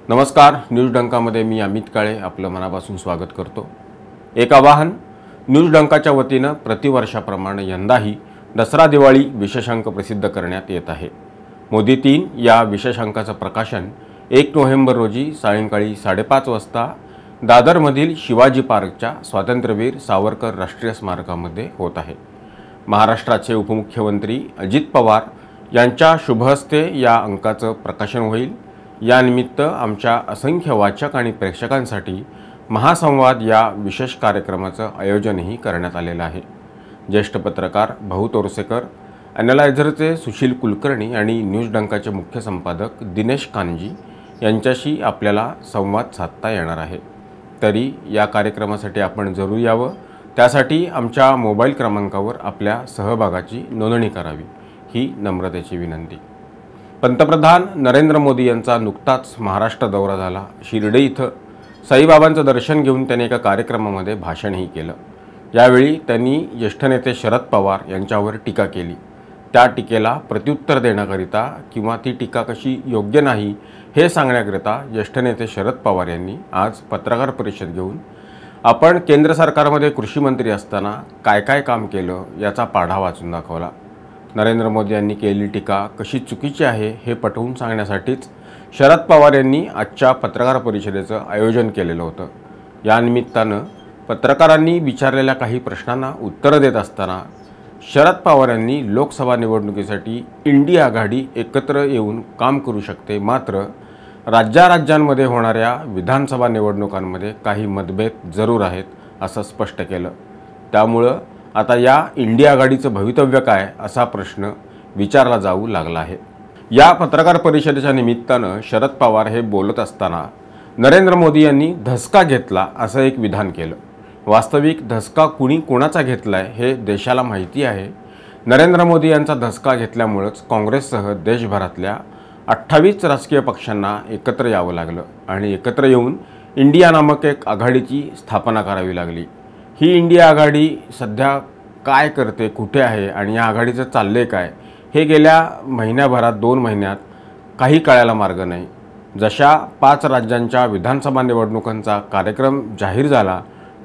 नमस्कार, न्यूज डंकामध्ये मी अमित काळे आपलं मनापासून स्वागत करतो। एक आवाहन, न्यूज डंकाच्या वतीनं प्रतिवर्षाप्रमाणे यंदाही दसरा दिवाळी विशेष अंक प्रसिद्ध करण्यात येत आहे। मोदी 3 या विशेष अंकाचं प्रकाशन 1 नोव्हेंबर रोजी सायंकाळी 5:30 वाजता दादरमधील शिवाजी पार्कच्या स्वातंत्र्यवीर सावरकर राष्ट्रीय स्मारकामध्ये होत आहे। महाराष्ट्राचे उपमुख्यमंत्री अजित पवार यांच्या शुभहस्ते या अंकाचं प्रकाशन होईल। या निमित्त आमच्या असंख्य वाचक आणि प्रेक्षकांसाठी महासंवाद या विशेष कार्यक्रमाचं आयोजनही करण्यात आलेलं आहे। ज्येष्ठ पत्रकार भाऊ तोरसेकर, ॲनालायझरचे सुशील कुलकर्णी आणि न्यूज डंकाचे मुख्य संपादक दिनेश कानजी यांच्याशी आपल्याला संवाद साधता येणार आहे। तरी या कार्यक्रमासाठी आपण जरूर यावं, त्यासाठी आमच्या मोबाईल क्रमांकावर आपल्या सहभागाची नोंदणी करावी ही नम्रतेची विनंती। पंतप्रधान नरेंद्र मोदी यांचा नुकताच महाराष्ट्र दौरा झाला। शिर्डी इथं साईबाबांचं दर्शन घेऊन त्यांनी एका कार्यक्रमामध्ये भाषणही केलं। यावेळी त्यांनी ज्येष्ठ नेते शरद पवार यांच्यावर टीका केली। त्या टीकेला प्रत्युत्तर देण्याकरिता किंवा ती टीका कशी योग्य नाही हे सांगण्याकरिता ज्येष्ठ नेते शरद पवार यांनी आज पत्रकार परिषद घेऊन आपण केंद्र सरकारमध्ये कृषी मंत्री असताना काय काय काम केलं याचा पाढा वाचून दाखवला। नरेंद्र मोदी यांनी केलेली टीका कशी चुकीची आहे हे पटवून सांगण्यासाठीच शरद पवार यांनी आजच्या पत्रकार परिषदेचं आयोजन केलेलं होतं। या निमित्तानं पत्रकारांनी विचारलेल्या काही प्रश्नांना उत्तरं देत असताना शरद पवार यांनी लोकसभा निवडणुकीसाठी इंडिया आघाडी एकत्र येऊन काम करू शकते, मात्र राज्यांमध्ये होणाऱ्या विधानसभा निवडणुकांमध्ये काही मतभेद जरूर आहेत असं स्पष्ट केलं। त्यामुळं आता या इंडिया आघाडीचं भवितव्य काय असा प्रश्न विचारला जाऊ लागला आहे। या पत्रकार परिषदेच्या निमित्तानं शरद पवार हे बोलत असताना नरेंद्र मोदी यांनी धसका घेतला असं एक विधान केलं। वास्तविक धसका कुणी कोणाचा घेतलाय हे देशाला माहिती आहे। नरेंद्र मोदी यांचा धसका घेतल्यामुळेच काँग्रेससह देशभरातल्या 28 राजकीय पक्षांना एकत्र यावं लागलं आणि एकत्र येऊन इंडिया नामक एक आघाडीची स्थापना करावी लागली। ही इंडिया आघाडी सध्या काय करते, कुठे आहे आणि या आघाडीचं चालले काय हे गेल्या महिन्याभरात 2 महिन्यात काही कळायला मार्ग नाही। जशा 5 राज्यांच्या विधानसभा निवडणुकांचा कार्यक्रम जाहीर झाला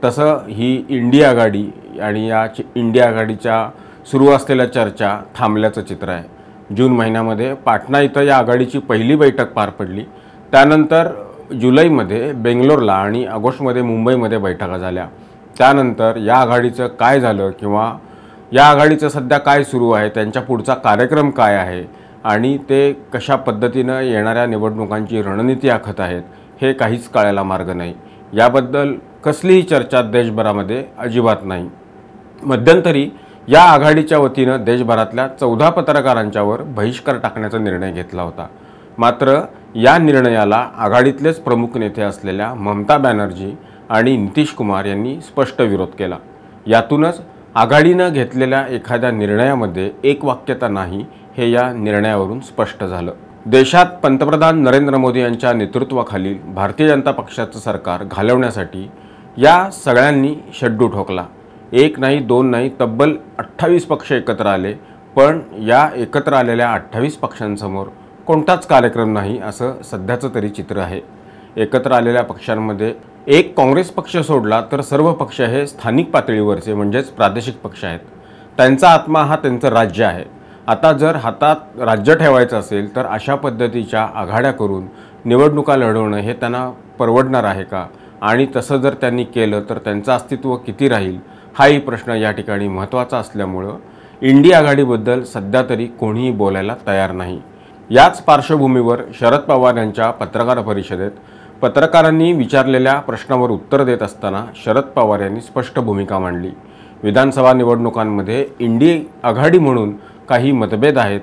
तसं ही इंडिया आघाडी आणि या इंडिया आघाडीच्या सुरू असलेल्या चर्चा थांबल्याचं चित्र आहे। जून महिन्यामध्ये पाटणा इथं या आघाडीची पहिली बैठक पार पडली। त्यानंतर जुलैमध्ये बेंगलोरला आणि ऑगस्टमध्ये मुंबईमध्ये बैठका झाल्या। त्यानंतर या आघाडीचं काय झालं किंवा या आघाडीचं सध्या काय सुरू आहे, त्यांच्या पुढचा कार्यक्रम काय आहे आणि ते कशा पद्धतीनं येणाऱ्या निवडणुकांची रणनीती आखत आहेत हे काहीच कळायला मार्ग नाही। याबद्दल कसलीही चर्चा देशभरामध्ये अजिबात नाही। मध्यंतरी या आघाडीच्या वतीनं देशभरातल्या 14 पत्रकारांच्यावर बहिष्कार टाकण्याचा निर्णय घेतला होता। मात्र या निर्णयाला आघाडीतलेच प्रमुख नेते असलेल्या ममता बॅनर्जी आणि नितीश कुमार यांनी स्पष्ट विरोध केला। यातूनच आघाडीनं घेतलेल्या एखाद्या निर्णयामध्ये एकवाक्यता नाही हे या निर्णयावरून स्पष्ट झालं। देशात पंतप्रधान नरेंद्र मोदी यांच्या नेतृत्वाखालील भारतीय जनता पक्षाचं सरकार घालवण्यासाठी या सगळ्यांनी शड्डू ठोकला। 1 नाही 2 नाही, तब्बल 28 पक्ष एकत्र आले, पण या एकत्र आलेल्या 28 पक्षांसमोर कोणताच कार्यक्रम नाही असं सध्याचं तरी चित्र आहे। एकत्र आलेल्या पक्षांमध्ये एक काँग्रेस पक्ष सोडला तर सर्व पक्ष हे स्थानिक पातळीवरचे म्हणजेच प्रादेशिक पक्ष आहेत। त्यांचा आत्मा हा त्यांचं राज्य आहे। आता जर हातात राज्य ठेवायचं असेल तर अशा पद्धतीच्या आघाड्या करून निवडणुका लढवणं हे त्यांना परवडणार आहे का, आणि तसं जर त्यांनी केलं तर त्यांचं अस्तित्व किती राहील हाही प्रश्न या ठिकाणी महत्त्वाचा असल्यामुळं इंडिया आघाडीबद्दल सध्या तरी कोणीही बोलायला तयार नाही। याच पार्श्वभूमीवर शरद पवार यांच्या पत्रकार परिषदेत पत्रकारांनी विचारलेल्या प्रश्नावर उत्तर देत असताना शरद पवार यांनी स्पष्ट भूमिका मांडली। विधानसभा निवडणुकांमध्ये इंडिया आघाडी म्हणून काही मतभेद आहेत।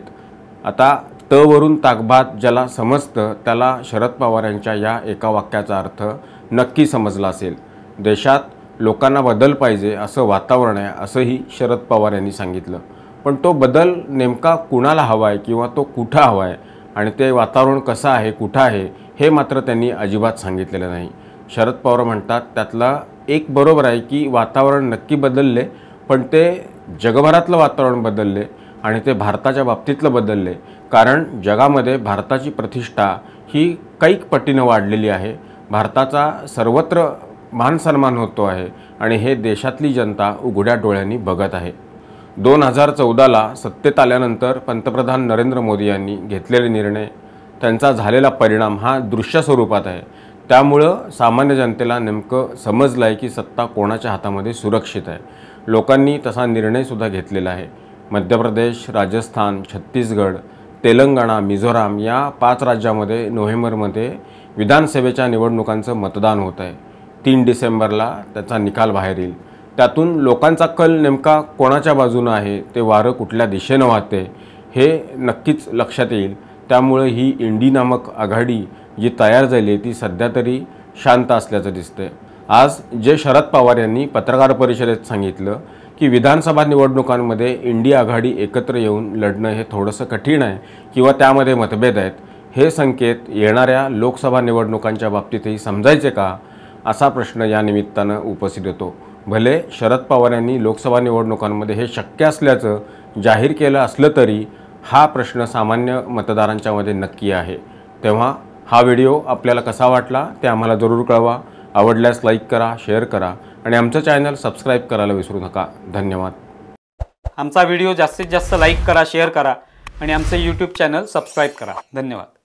आता तवरून ताकभात ज्याला समजतं त्याला शरद पवार यांच्या या एका वाक्याचा अर्थ नक्की समजला असेल। देशात लोकांना बदल पाहिजे असं वातावरण आहे असंही शरद पवार यांनी सांगितलं, पण तो बदल नेमका कुणाला हवा आहे किंवा तो कुठं हवा आहे आणि ते वातावरण कसं आहे, कुठं आहे हे मात्र त्यांनी अजिबात सांगितलेलं नाही। शरद पवार म्हणतात त्यातला एक बरोबर आहे की वातावरण नक्की बदलले, पण ते जगभरातलं वातावरण बदलले आणि ते भारताच्या बाबतीतलं बदलले। कारण जगामध्ये भारताची प्रतिष्ठा ही कैक पटीनं वाढलेली आहे। भारताचा सर्वत्र मान सन्मान होतो आहे आणि हे देशातली जनता उघड्या डोळ्यांनी बघत आहे। 2014ला सत्तेत आल्यानंतर पंतप्रधान नरेंद्र मोदी यांनी घेतलेले निर्णय, त्यांचा झालेला परिणाम हा दृश्य स्वरूपात आहे। त्यामुळं सामान्य जनतेला नेमकं समजलं आहे की सत्ता कोणाच्या हातामध्ये सुरक्षित आहे। लोकांनी तसा निर्णयसुद्धा घेतलेला आहे। मध्य प्रदेश, राजस्थान, छत्तीसगड, तेलंगणा, मिझोराम या 5 राज्यामध्ये नोव्हेंबरमध्ये विधानसभेच्या निवडणुकांचं मतदान होत आहे। 3 डिसेंबरला त्याचा निकाल बाहेर येईल। त्यातून लोकांचा कल नेमका कोणाच्या बाजूने आहे, ते वारं कुठल्या दिशेने वाहते हे नक्कीच लक्षात येईल। त्यामुळे ही इंडी नामक आघाडी जी तयार झाली आहे ती सध्या तरी शांत असल्याचं दिसते। आज जे शरद पवार यांनी पत्रकार परिषदेत सांगितलं की विधानसभा निवडणुकांमध्ये इंडी आघाडी एकत्र येऊन लढणं हे थोडंसं कठीण आहे किंवा त्यामध्ये मतभेद आहेत, हे संकेत येणाऱ्या लोकसभा निवडणुकांच्या बाबतीतही समजायचे का, असा प्रश्न या निमित्तानं उपस्थित होतो। भले शरद पवार यांनी लोकसभा निवडणुकांमध्ये हे शक्य असल्याचं जाहीर केलं असलं तरी हा प्रश्न सामान्य मतदारांच्यामध्ये नक्की आहे। तेव्हा हा व्हिडिओ आपल्याला कसा वाटला ते आम्हाला जरूर कळवा। आवडल्यास लाईक करा, शेअर करा आणि आमचं चॅनल सबस्क्राईब करायला विसरू नका। धन्यवाद। आमचा व्हिडिओ जास्तीत जास्त लाईक करा, शेअर करा आणि आमचे YouTube चॅनल सबस्क्राईब करा। धन्यवाद।